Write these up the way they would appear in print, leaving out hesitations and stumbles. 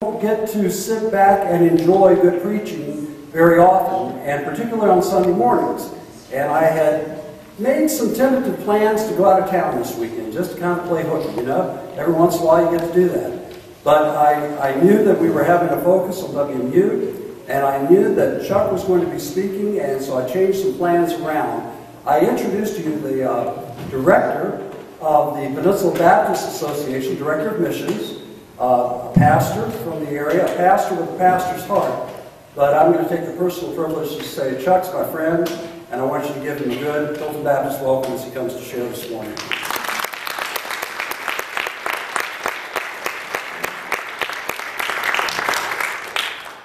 don't get to sit back and enjoy good preaching very often, and particularly on Sunday mornings. And I had made some tentative plans to go out of town this weekend, just to kind of play hooky, you know. Every once in a while you get to do that. But I knew that we were having a focus on WMU, and I knew that Chuck was going to be speaking, and so I changed some plans around. I introduced to you the director of the Peninsula Baptist Association, director of missions, a pastor from the area, a pastor with a pastor's heart. But I'm going to take the personal privilege to say, Chuck's my friend, and I want you to give him a good Hilton Baptist welcome as he comes to share this morning.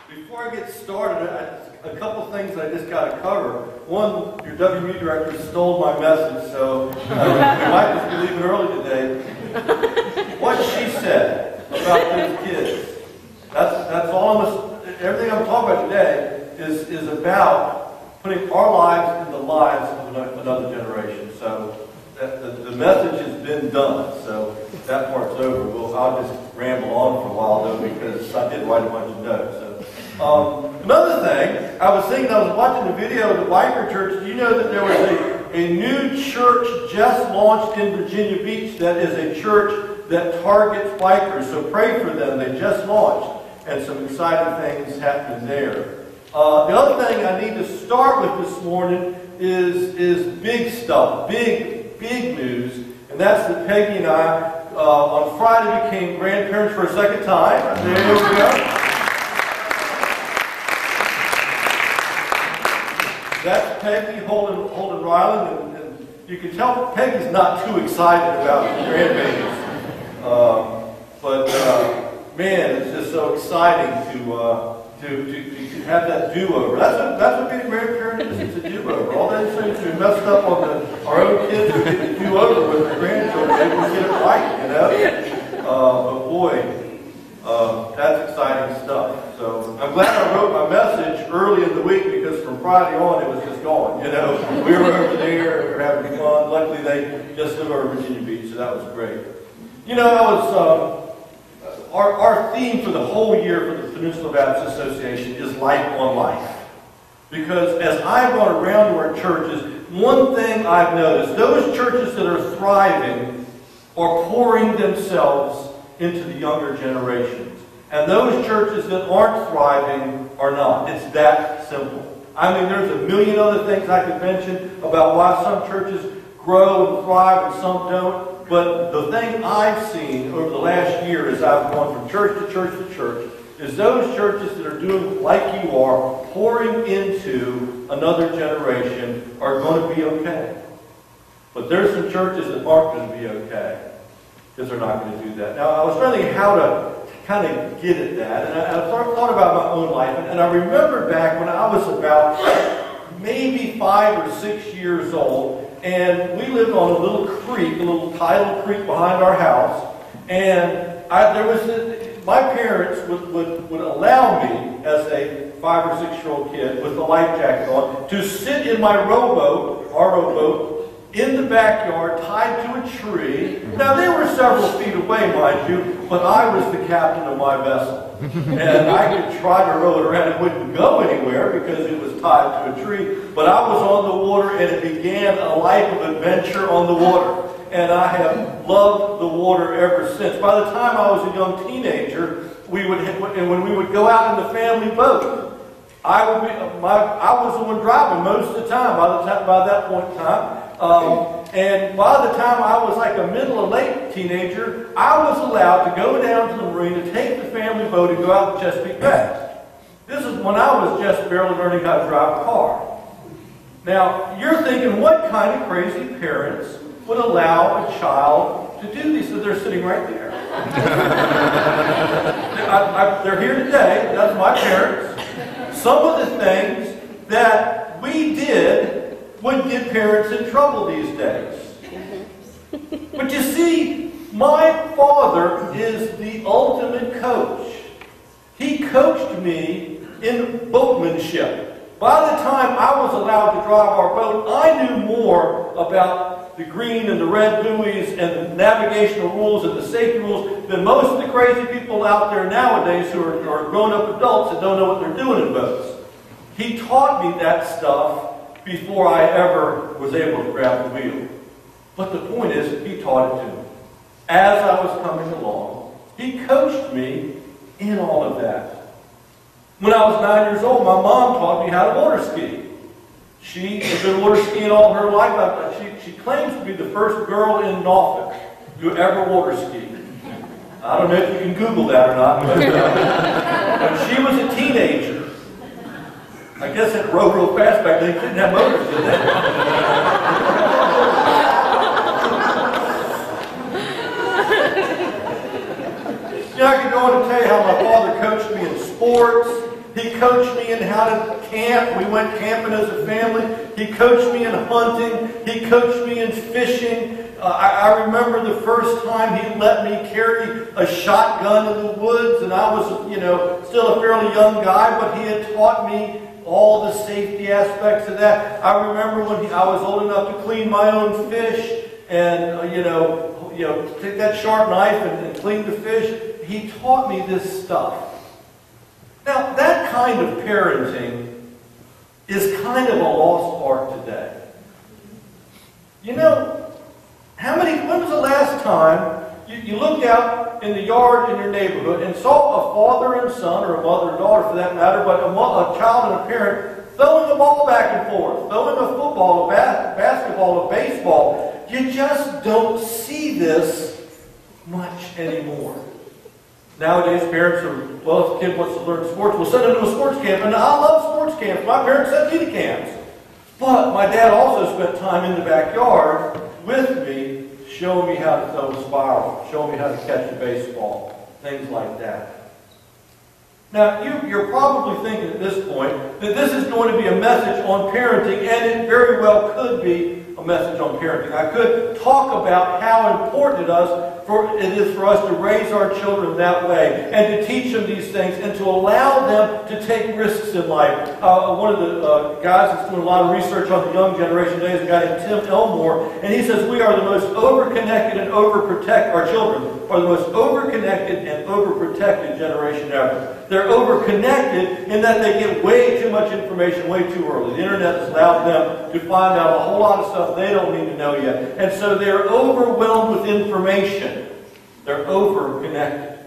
Before I get started, a couple things I just got to cover. One, your WMU director stole my message, so we might just be leaving early today. What she said about those kids, that's almost everything I'm talking about today is about putting our lives in the lives of another generation. So the message has been done, so that part's over. I'll just ramble on for a while though, because I did write a bunch of notes. So. Another thing, I was watching the video of the biker church. Do you know that there was a new church just launched in Virginia Beach that is a church that targets bikers? So pray for them. They just launched, and some exciting things happening there. The other thing I need to start with this morning is big stuff, big news, and that's that Peggy and I on Friday became grandparents for a second time. There we go. That's Peggy holding Ryland, and you can tell Peggy's not too excited about grandbabies. Man, it's just so exciting to have that do-over. That's what being a grandparent is. It's a do-over. All those things we messed up on our own kids are getting to do-over with their grandchildren. They will get it right, you know. But boy, that's exciting stuff. So I'm glad I wrote my message early in the week, because from Friday on it was just gone. You know, we were over there, we were having fun. Luckily, they just live over Virginia Beach, so that was great. You know, our theme for the whole year for the Peninsula Baptist Association is Life on Life. Because as I've gone around to our churches, one thing I've noticed, those churches that are thriving are pouring themselves into the younger generations. And those churches that aren't thriving are not. It's that simple. I mean, there's a million other things I could mention about why some churches grow and thrive and some don't. But the thing I've seen over the last year as I've gone from church to church to church is those churches that are doing like you are, pouring into another generation, are going to be okay. But there's some churches that aren't going to be okay because they're not going to do that. Now, I was thinking how to kind of get at that, and I thought about my own life, and I remember back when I was about maybe 5 or 6 years old, and we lived on a little creek, a little tidal creek behind our house, and my parents would allow me, as a 5 or 6 year old kid with a life jacket on, to sit in my rowboat, our rowboat, in the backyard, tied to a tree. Now, they were several feet away, mind you, but I was the captain of my vessel. And I could try to row it around. It wouldn't go anywhere because it was tied to a tree. But I was on the water, and it began a life of adventure on the water. And I have loved the water ever since. By the time I was a young teenager, when we would go out in the family boat, I was the one driving most of the time by that point in time. And by the time I was like a middle or late teenager, I was allowed to go down to the marina, take the family boat, and go out to Chesapeake Bay. This is when I was just barely learning how to drive a car. Now, you're thinking, what kind of crazy parents would allow a child to do these? So they're sitting right there. They're here today. That's my parents. Some of the things that we did would get parents in trouble these days. But you see, my father is the ultimate coach. He coached me in boatmanship. By the time I was allowed to drive our boat, I knew more about the green and the red buoys and the navigational rules and the safety rules than most of the crazy people out there nowadays who are grown-up adults that don't know what they're doing in boats. He taught me that stuff before I ever was able to grab the wheel. But the point is, he taught it to me. As I was coming along, he coached me in all of that. When I was 9 years old, my mom taught me how to water ski. She has been water skiing all her life. She claims to be the first girl in Norfolk to ever water ski. I don't know if you can Google that or not, but when she was a teenager, I guess it rode real fast back then. They didn't have motors, did they? I could go on and tell you how my father coached me in sports. He coached me in how to camp. We went camping as a family. He coached me in hunting. He coached me in fishing. I remember the first time he let me carry a shotgun in the woods, and I was, still a fairly young guy, but he had taught me all the safety aspects of that. I remember when I was old enough to clean my own fish and, take that sharp knife and clean the fish. He taught me this stuff. Now, that kind of parenting is kind of a lost art today. When was the last time you looked out in the yard in your neighborhood and saw a father and son, or a mother and daughter for that matter, but a child and a parent throwing the ball back and forth, throwing a football, a basketball, a baseball? You just don't see this much anymore. Nowadays, parents are, if the kid wants to learn sports, we'll send him to a sports camp. And I love sports camps. My parents sent me to camps. But my dad also spent time in the backyard with me, showing me how to throw a spiral, showing me how to catch a baseball, things like that. Now, you're probably thinking at this point that this is going to be a message on parenting, and it very well could be a message on parenting. I could talk about how important it is for us to raise our children that way and to teach them these things and to allow them to take risks in life. One of the guys that's doing a lot of research on the young generation today is a guy named Tim Elmore, and he says we are the most overconnected and our children are the most overconnected and overprotected generation ever. They're overconnected in that they get way too much information way too early. The internet has allowed them to find out a whole lot of stuff they don't need to know yet. And so they're overwhelmed with information. They're overconnected.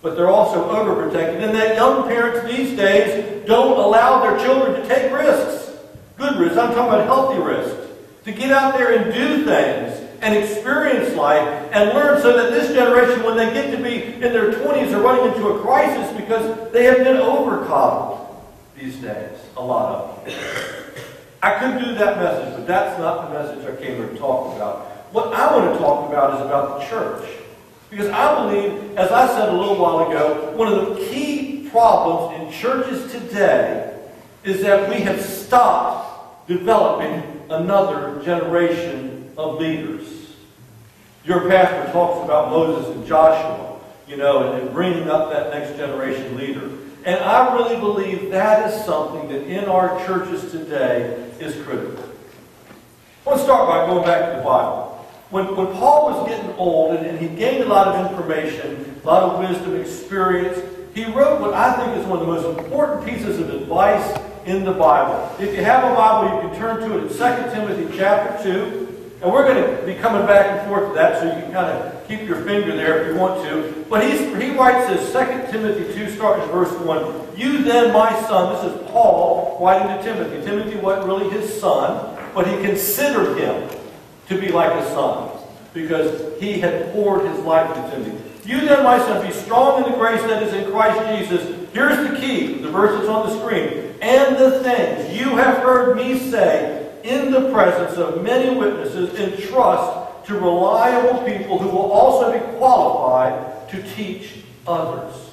But they're also overprotected in that young parents these days don't allow their children to take risks. Good risks. I'm talking about healthy risks. To get out there and do things and experience life and learn, so that this generation, when they get to be in their 20s, are running into a crisis because they have been overcoddled these days, a lot of them. I could do that message, but that's not the message I came here to talk about. What I want to talk about is about the church. Because I believe, as I said a little while ago, one of the key problems in churches today is that we have stopped developing another generation of leaders. Your pastor talks about Moses and Joshua, and bringing up that next generation leader. And I really believe that is something that in our churches today is critical. I want to start by going back to the Bible. When Paul was getting old and he gained a lot of information, a lot of wisdom, experience, he wrote what I think is one of the most important pieces of advice in the Bible. If you have a Bible, you can turn to it in 2 Timothy chapter 2. And we're going to be coming back and forth to that, so you can kind of keep your finger there if you want to. But he writes this, 2 Timothy 2, starting in verse 1. You then, my son, this is Paul writing to Timothy. Timothy wasn't really his son, but he considered him to be like a son, because he had poured his life into Timothy. You then, my son, be strong in the grace that is in Christ Jesus. Here's the key, the verse that's on the screen. And the things you have heard me say in the presence of many witnesses, entrust to reliable people who will also be qualified to teach others.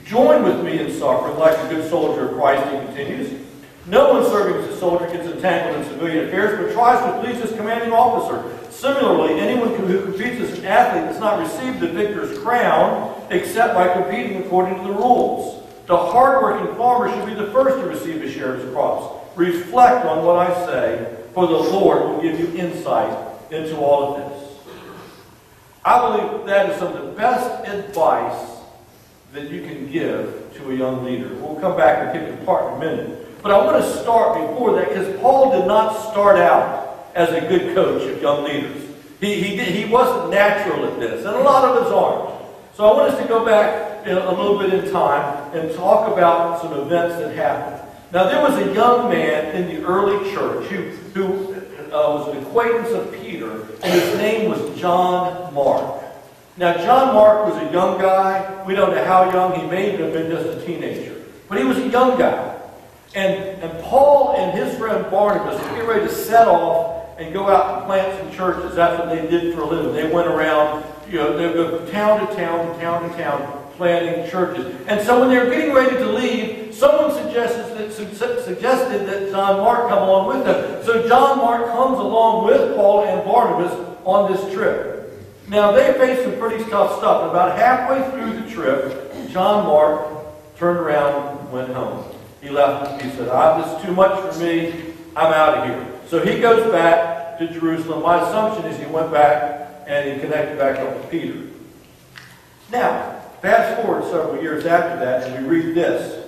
Join with me in suffering like a good soldier of Christ, he continues. No one serving as a soldier gets entangled in civilian affairs, but tries to please his commanding officer. Similarly, anyone who competes as an athlete does not receive the victor's crown except by competing according to the rules. The hard-working farmer should be the first to receive a share of his crops. Reflect on what I say, for the Lord will give you insight into all of this. I believe that is some of the best advice that you can give to a young leader. We'll come back and pick it apart in a minute. But I want to start before that, because Paul did not start out as a good coach of young leaders. He wasn't natural at this, and a lot of us aren't. So I want us to go back a little bit in time and talk about some events that happened. Now, there was a young man in the early church who was an acquaintance of Peter, and his name was John Mark. Now, John Mark was a young guy. We don't know how young. He may have been just a teenager. But he was a young guy. And Paul and his friend Barnabas were getting ready to set off and go out and plant some churches. That's what they did for a living. They went around, they would go from town to town, to town to town, planting churches. And so when they were getting ready to leave, someone suggested that John Mark come along with them. So John Mark comes along with Paul and Barnabas on this trip. Now, they faced some pretty tough stuff. About halfway through the trip, John Mark turned around and went home. He left. He said, this is too much for me. I'm out of here. So he goes back to Jerusalem. My assumption is he went back and he connected back up with Peter. Now, fast forward several years after that, and we read this.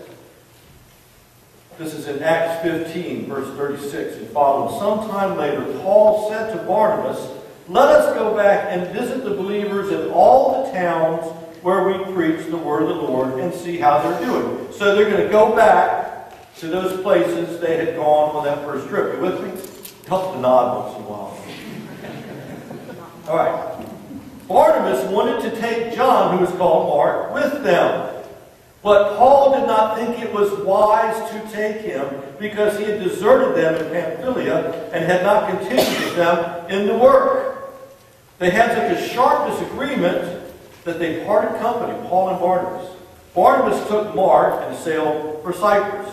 This is in Acts 15, verse 36 and following. Sometime later, Paul said to Barnabas, "Let us go back and visit the believers in all the towns where we preach the word of the Lord and see how they're doing." So they're going to go back to those places they had gone on that first trip. You with me? Help to nod once in a while. All right. Barnabas wanted to take John, who was called Mark, with them. But Paul did not think it was wise to take him because he had deserted them in Pamphylia and had not continued with them in the work. They had such a sharp disagreement that they parted company, Paul and Barnabas. Barnabas took Mark and sailed for Cyprus.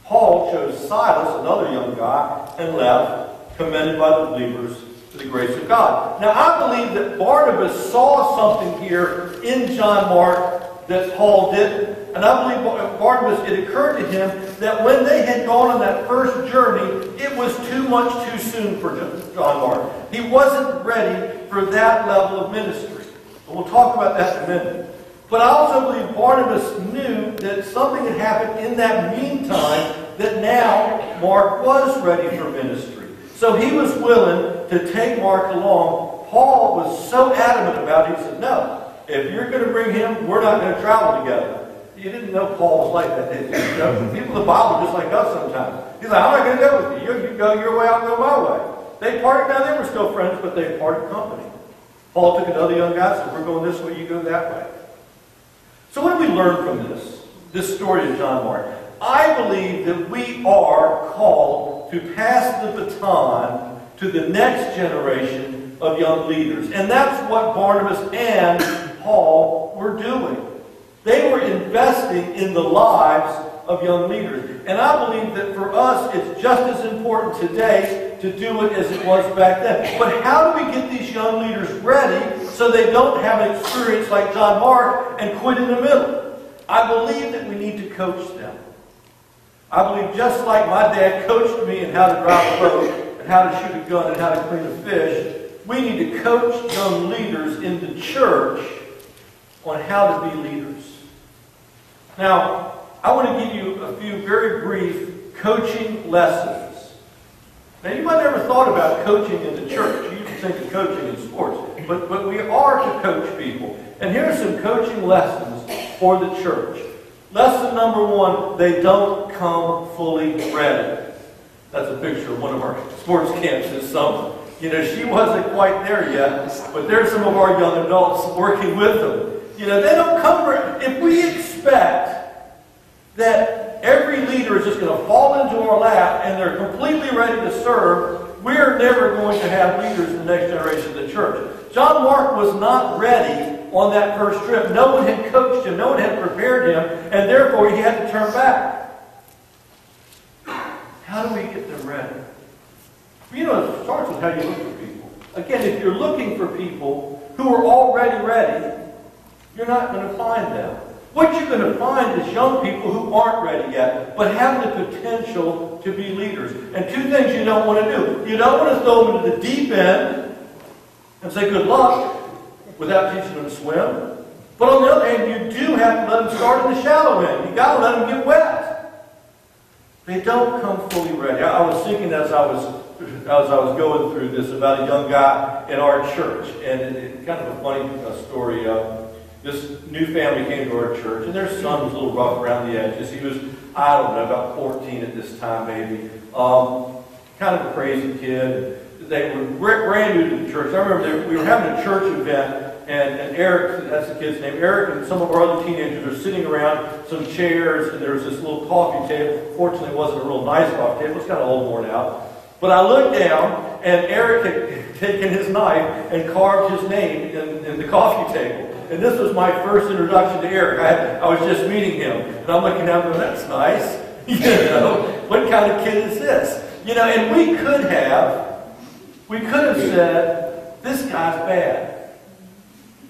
Paul chose Silas, another young guy, and left, commended by the believers to the grace of God. Now, I believe that Barnabas saw something here in John Mark that Paul didn't. And I believe Barnabas, it occurred to him that when they had gone on that first journey, it was too much too soon for John Mark. He wasn't ready for that level of ministry. And we'll talk about that in a minute. But I also believe Barnabas knew that something had happened in that meantime that now Mark was ready for ministry. So he was willing to take Mark along. Paul was so adamant about it, he said, "No, if you're going to bring him, we're not going to travel together." You didn't know Paul was like that, did you? People in the Bible are just like us sometimes. He's like, "I'm not going to go with you. You go your way, I'll go my way." They parted. Now, they were still friends, but they parted company. Paul took another young guy and said, "We're going this way, you go that way." So what do we learn from this story of John Mark? I believe that we are called to pass the baton to the next generation of young leaders. And that's what Barnabas and Paul were doing. They were investing in the lives of young leaders. And I believe that for us, it's just as important today to do it as it was back then. But how do we get these young leaders ready so they don't have an experience like John Mark and quit in the middle? I believe that we need to coach them. I believe just like my dad coached me in how to drive a boat and how to shoot a gun and how to clean a fish, we need to coach young leaders in the church on how to be leaders. Now, I want to give you a few very brief coaching lessons. Now, you might never thought about coaching in the church. You can think of coaching in sports. But we are to coach people. And here are some coaching lessons for the church. Lesson number one, they don't come fully ready. That's a picture of one of our sports camps this summer. You know, she wasn't quite there yet, but there's some of our young adults working with them. You know, they don't come ready. If we expect that every leader is just going to fall into our lap and they're completely ready to serve, we're never going to have leaders in the next generation of the church. John Mark was not ready on that first trip. No one had coached him. No one had prepared him. And therefore, he had to turn back. How do we get them ready? You know, it starts with how you look for people. Again, if you're looking for people who are already ready, you're not going to find them. What you're going to find is young people who aren't ready yet, but have the potential to be leaders. And two things you don't want to do. You don't want to throw them into the deep end and say good luck without teaching them to swim. But on the other hand, you do have to let them start in the shallow end. You've got to let them get wet. They don't come fully ready. I was thinking as I was going through this about a young guy in our church, and it's kind of a funny story. This new family came to our church, and their son was a little rough around the edges. He was, I don't know, about 14 at this time maybe. Kind of a crazy kid. They were brand new to the church. I remember we were having a church event, and Eric, that's the kid's name, Eric and some of our other teenagers are sitting around some chairs, and there was this little coffee table. Fortunately, it wasn't a real nice coffee table. It was kind of old, worn out. But I looked down, and Eric had taken his knife and carved his name in the coffee table. And this was my first introduction to Eric. I was just meeting him. And I'm looking at him going, that's nice. You know, what kind of kid is this? You know, and we could have said, this guy's bad.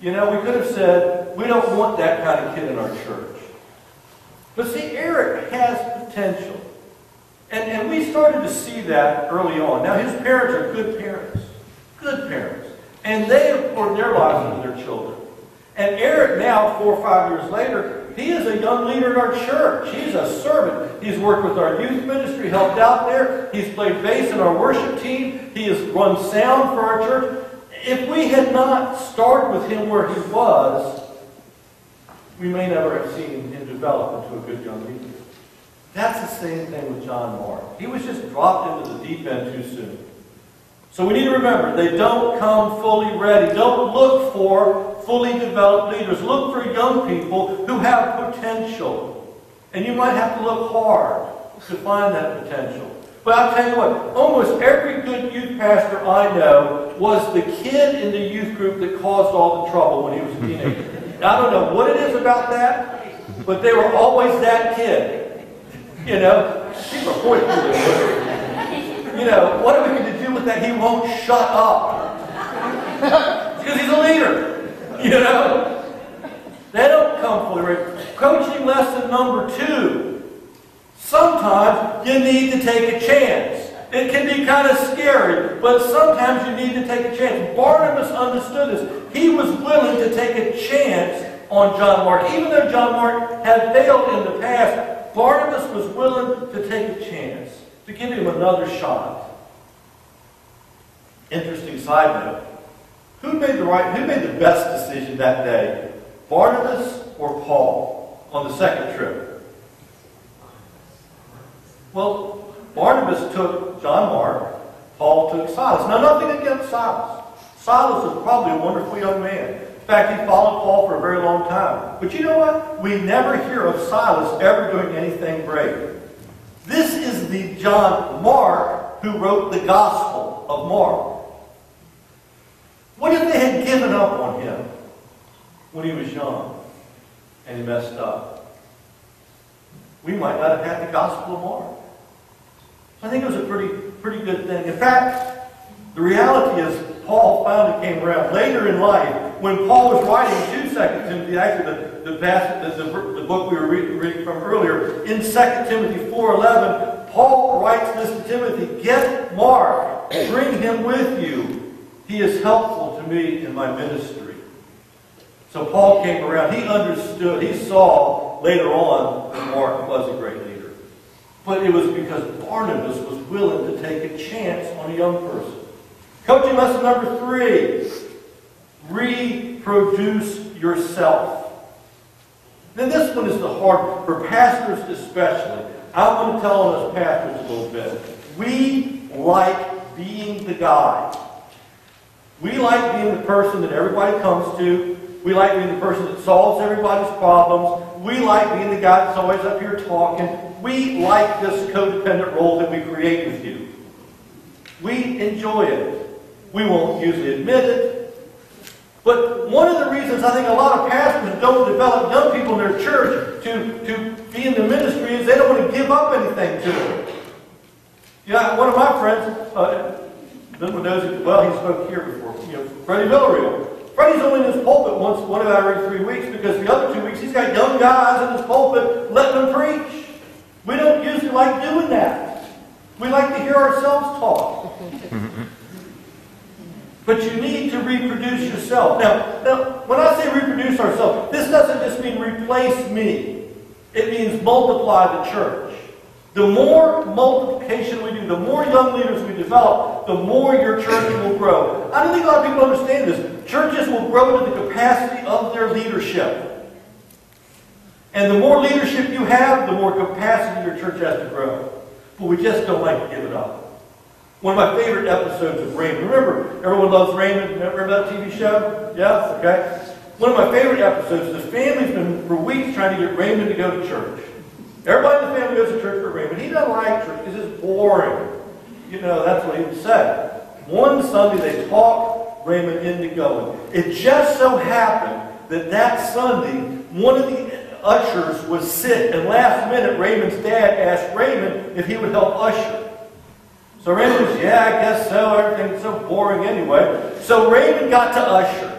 You know, we could have said, we don't want that kind of kid in our church. But see, Eric has potential. And we started to see that early on. Now, his parents are good parents. Good parents. And they have poured their lives into their children. And Eric now, 4 or 5 years later, he is a young leader in our church. He's a servant. He's worked with our youth ministry, helped out there. He's played bass in our worship team. He has run sound for our church. If we had not started with him where he was, we may never have seen him develop into a good young leader. That's the same thing with John Mark. He was just dropped into the deep end too soon. So we need to remember, they don't come fully ready. Don't look for fully developed leaders. Look for young people who have potential. And you might have to look hard to find that potential. But I'll tell you what, almost every good youth pastor I know was the kid in the youth group that caused all the trouble when he was a teenager. I don't know what it is about that, but they were always that kid. You know, people are pointing to this. You know, what are we going to do with that? He won't shut up. Because he's a leader. You know? They don't come fully ready. Coaching lesson number 2. Sometimes you need to take a chance. It can be kind of scary, but sometimes you need to take a chance. Barnabas understood this. He was willing to take a chance on John Mark. Even though John Mark had failed in the past, Barnabas was willing to take a chance, to give him another shot. Interesting side note. Who made the best decision that day? Barnabas or Paul on the second trip? Well, Barnabas took John Mark, Paul took Silas. Now, nothing against Silas. Silas was probably a wonderful young man. In fact, he followed Paul for a very long time. But you know what? We never hear of Silas ever doing anything great. This is the John Mark who wrote the Gospel of Mark. What if they had given up on him when he was young and he messed up? We might not have had the Gospel of Mark. So I think it was a pretty good thing. In fact, the reality is Paul finally came around later in life when Paul was writing to 2 Timothy, actually the book we were reading from earlier, in 2 Timothy 4:11, Paul writes this to Timothy, get Mark, bring him with you. He is helpful to me in my ministry. So Paul came around. He understood. He saw later on that Mark was a great leader. But it was because Barnabas was willing to take a chance on a young person. Coaching lesson number 3. Reproduce yourself. Now this one is the hard, for pastors especially. I want to tell on us pastors a little bit. We like being the guy. We like being the person that everybody comes to. We like being the person that solves everybody's problems. We like being the guy that's always up here talking. We like this codependent role that we create with you. We enjoy it. We won't usually admit it. But one of the reasons I think a lot of pastors don't develop young people in their church to be in the ministry is they don't want to give up anything to them. Yeah, one of my friends, Lynwood knows it well, he spoke here before, Freddie Villarreal. Freddie's only in his pulpit one out of every 3 weeks because the other 2 weeks he's got young guys in his pulpit letting them preach. We don't usually like doing that. We like to hear ourselves talk. But you need to reproduce yourself. Now, when I say reproduce ourselves, this doesn't just mean replace me. It means multiply the church. The more multiplication we do, the more young leaders we develop, the more your church will grow. I don't think a lot of people understand this. Churches will grow to the capacity of their leadership. And the more leadership you have, the more capacity your church has to grow. But we just don't like to give it up. One of my favorite episodes of Raymond. Remember, everyone loves Raymond. Remember that TV show? Yeah? Okay. One of my favorite episodes, the family's been for weeks trying to get Raymond to go to church. Everybody in the family goes to church for Raymond. He doesn't like church because it's boring. You know, that's what he would say. One Sunday they talked Raymond into going. It just so happened that Sunday, one of the ushers was sick, and last minute Raymond's dad asked Raymond if he would help usher. So Raymond was, yeah, I guess so. Everything's so boring anyway. So Raymond got to usher.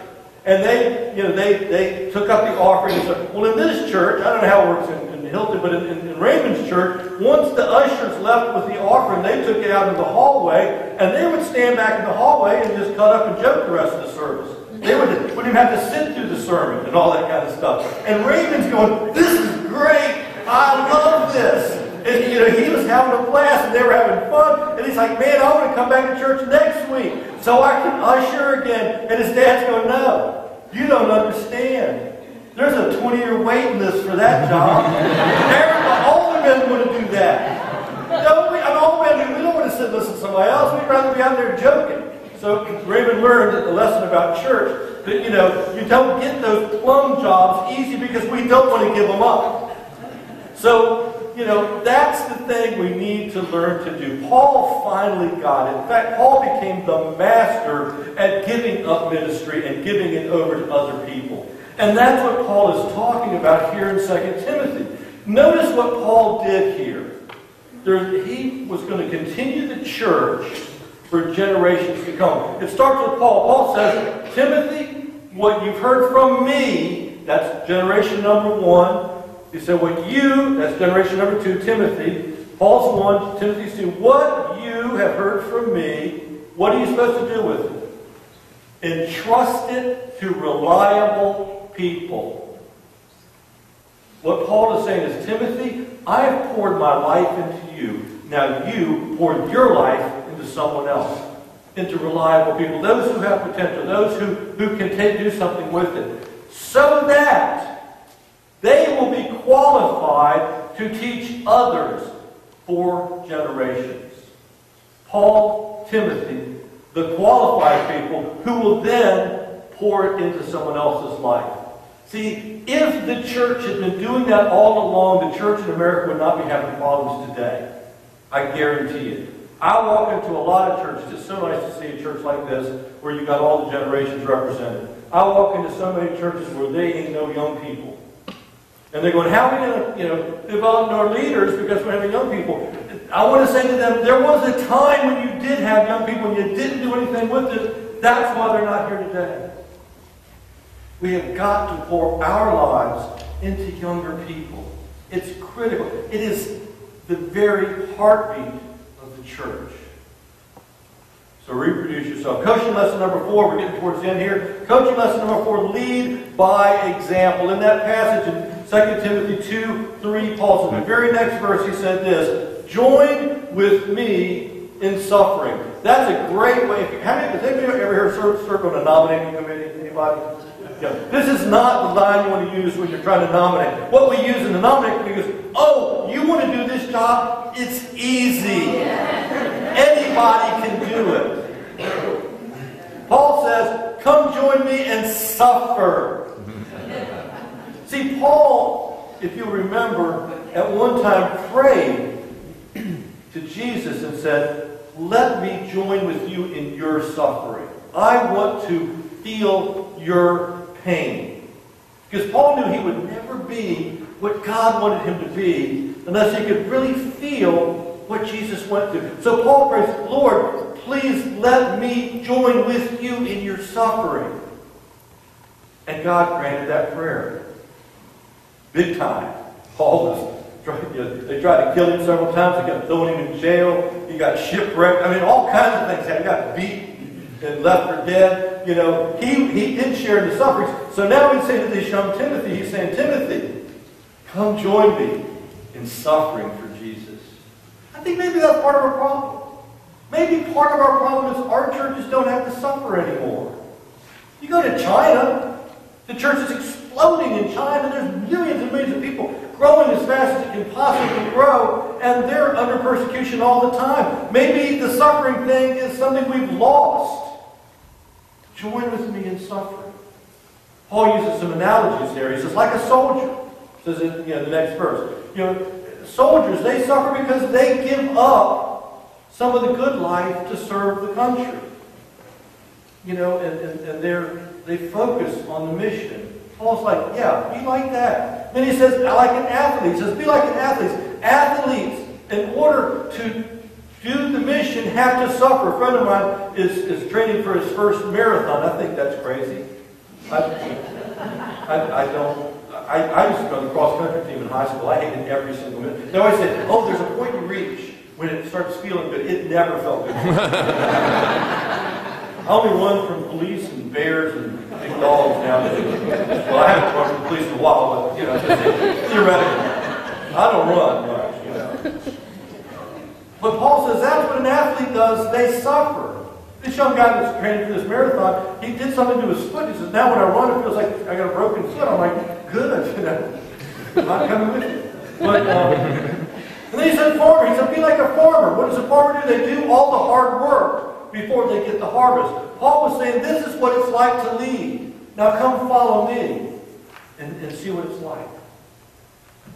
And they took up the offering and said, well, in this church, I don't know how it works in Hilton, but in Raymond's church, once the ushers left with the offering, they took it out in the hallway, and they would stand back in the hallway and just cut up and joke the rest of the service. They wouldn't even have to sit through the sermon and all that kind of stuff. And Raymond's going, this is great. I love this. And he was having a blast, and they were having fun. And he's like, man, I want to come back to church next week so I can usher again. And his dad's going, no, you don't understand. There's a 20-year waiting list for that job. All the men want to do that. All the men, we don't want to sit and listen to somebody else. We'd rather be out there joking. So Raymond learned a lesson about church that, you don't get those plum jobs easy because we don't want to give them up. So, that's the thing we need to learn to do. Paul finally got it. In fact, Paul became the master at giving up ministry and giving it over to other people. And that's what Paul is talking about here in 2 Timothy. Notice what Paul did here. He was going to continue the church for generations to come. It starts with Paul. Paul says, Timothy, what you've heard from me, that's generation number 1. He said, that's generation number 2, Timothy. Paul's 1, Timothy's 2. What you have heard from me, what are you supposed to do with it? Entrust it to reliable people. What Paul is saying is, Timothy, I have poured my life into you. Now you pour your life into someone else, into reliable people, those who have potential, those who can do something with it, so that they will be qualified to teach others for generations. Paul, Timothy, the qualified people who will then pour it into someone else's life. See, if the church had been doing that all along, the church in America would not be having problems today. I guarantee it. I walk into a lot of churches. It's so nice to see a church like this where you got all the generations represented. I walk into so many churches where they ain't no young people. And they're going, how are we going to develop our leaders because we're having young people? I want to say to them, there was a time when you did have young people and you didn't do anything with it. That's why they're not here today. We have got to pour our lives into younger people. It's critical. It is the very heartbeat of the church. So reproduce yourself. Coaching lesson number 4, we're getting towards the end here. Coaching lesson number 4, lead by example. In that passage in 2 Timothy 2:3, Paul said, the very next verse he said this, join with me in suffering. That's a great way. Has anybody ever heard serve on a nominating committee? Anybody? Yeah. This is not the line you want to use when you're trying to nominate. What we use in the nominating committee is, oh, you want to do this job? It's easy. Anybody can do it. Paul says, come join me and suffer. See, Paul, if you remember, at one time prayed to Jesus and said, let me join with you in your suffering. I want to feel your pain. Because Paul knew he would never be what God wanted him to be unless he could really feel what Jesus went through. So Paul prays, Lord, please let me join with you in your suffering. And God granted that prayer. Big time. Paul was they tried to kill him several times. They got thrown him in jail. He got shipwrecked. I mean, all kinds of things. He got beat. and left for dead. You know, he did share in the sufferings. So now he's saying to this young Timothy, he's saying, Timothy, come join me in suffering for Jesus. I think maybe that's part of our problem. Maybe part of our problem is our churches don't have to suffer anymore. You go to China, the church is exploding in China. There's millions and millions of people growing as fast as it can possibly grow, and they're under persecution all the time. Maybe the suffering thing is something we've lost. Join with me in suffering. Paul uses some analogies there. He says, like a soldier. Says in the next verse. Soldiers, they suffer because they give up some of the good life to serve the country. And they focus on the mission. Paul's like, yeah, be like that. Then he says, like an athlete. He says, be like an athlete. Athletes, in order to do the mission, have to suffer. A friend of mine is training for his first marathon. I think that's crazy. I used to go on the cross-country team in high school. I hated every single minute. They always said, oh, there's a point you reach when it starts feeling good. It never felt good. I only run from police and bears and big dogs now. Well, I haven't run from police in a while, but, theoretically. I don't run much, But Paul says that's what an athlete does. They suffer. This young guy that's training for this marathon, he did something to his foot. He says, now when I run, it feels like I got a broken foot. I'm like, good, I'm not coming with you. But, and then he said farmer. He said, be like a farmer. What does a farmer do? They do all the hard work before they get the harvest. Paul was saying, this is what it's like to lead. Now come follow me and see what it's like.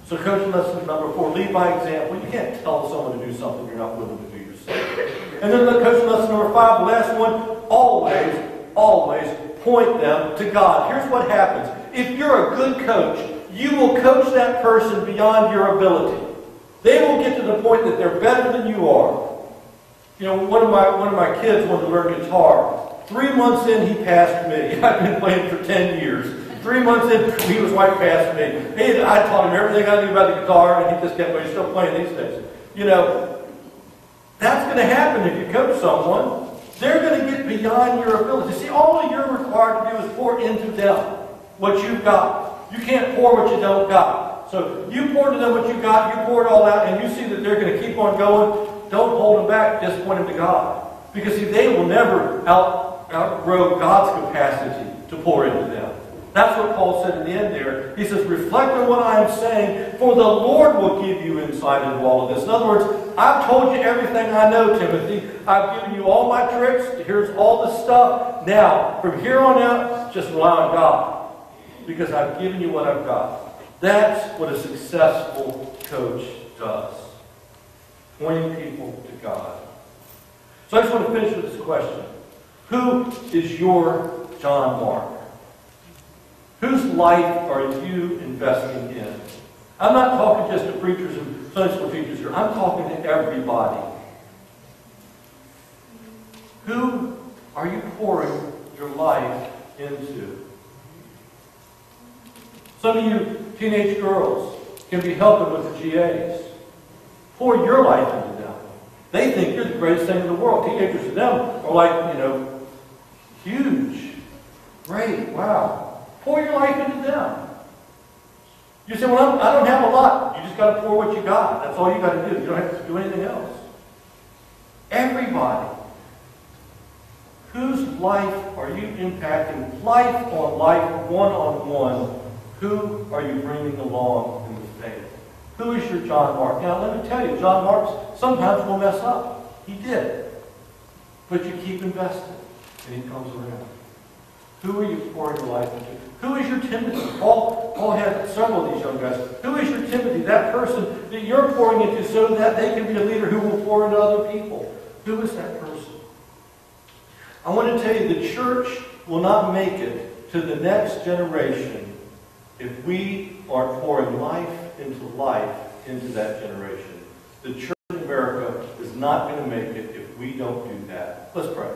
So coaching lesson number 4, lead by example. You can't tell someone to do something you're not willing to do yourself. And then coaching lesson number 5, the last one, always point them to God. Here's what happens. If you're a good coach, you will coach that person beyond your ability. They will get to the point that they're better than you are. One of my kids wanted to learn guitar. 3 months in, he passed me. I've been playing for 10 years. 3 months in, he was right past me. I taught him everything I knew about the guitar, and he just kept going. He's still playing these days. That's going to happen if you coach someone. They're going to get beyond your ability. See, all you're required to do is pour into them what you've got. You can't pour what you don't got. So you pour to them what you got, you pour it all out, and you see that they're going to keep on going. Don't hold them back, just point them to God. Because see, they will never outgrow God's capacity to pour into them. That's what Paul said in the end there. He says, reflect on what I am saying, for the Lord will give you insight into all of this. In other words, I've told you everything I know, Timothy. I've given you all my tricks. Here's all the stuff. Now, from here on out, just rely on God. Because I've given you what I've got. That's what a successful coach does. Pointing people to God. So I just want to finish with this question. Who is your John Mark? Whose life are you investing in? I'm not talking just to preachers and Sunday school teachers here. I'm talking to everybody. Who are you pouring your life into? Some of you teenage girls can be helping with the GAs. Pour your life into them. They think you're the greatest thing in the world. Teenagers to them are like, huge. Great. Wow. Pour your life into them. You say, well, I don't have a lot. You just got to pour what you got. That's all you got to do. You don't have to do anything else. Everybody. Whose life are you impacting? Life on life, one-on-one. Who are you bringing along in the faith? Who is your John Mark? Now, let me tell you, John Mark sometimes will mess up. He did. But you keep investing, and he comes around. Who are you pouring your life into? Who is your Timothy? Paul had several of these young guys. Who is your Timothy? That person that you're pouring into so that they can be a leader who will pour into other people. Who is that person? I want to tell you, the church will not make it to the next generation if we aren't pouring life into that generation. The church in America is not going to make it if we don't do that. Let's pray.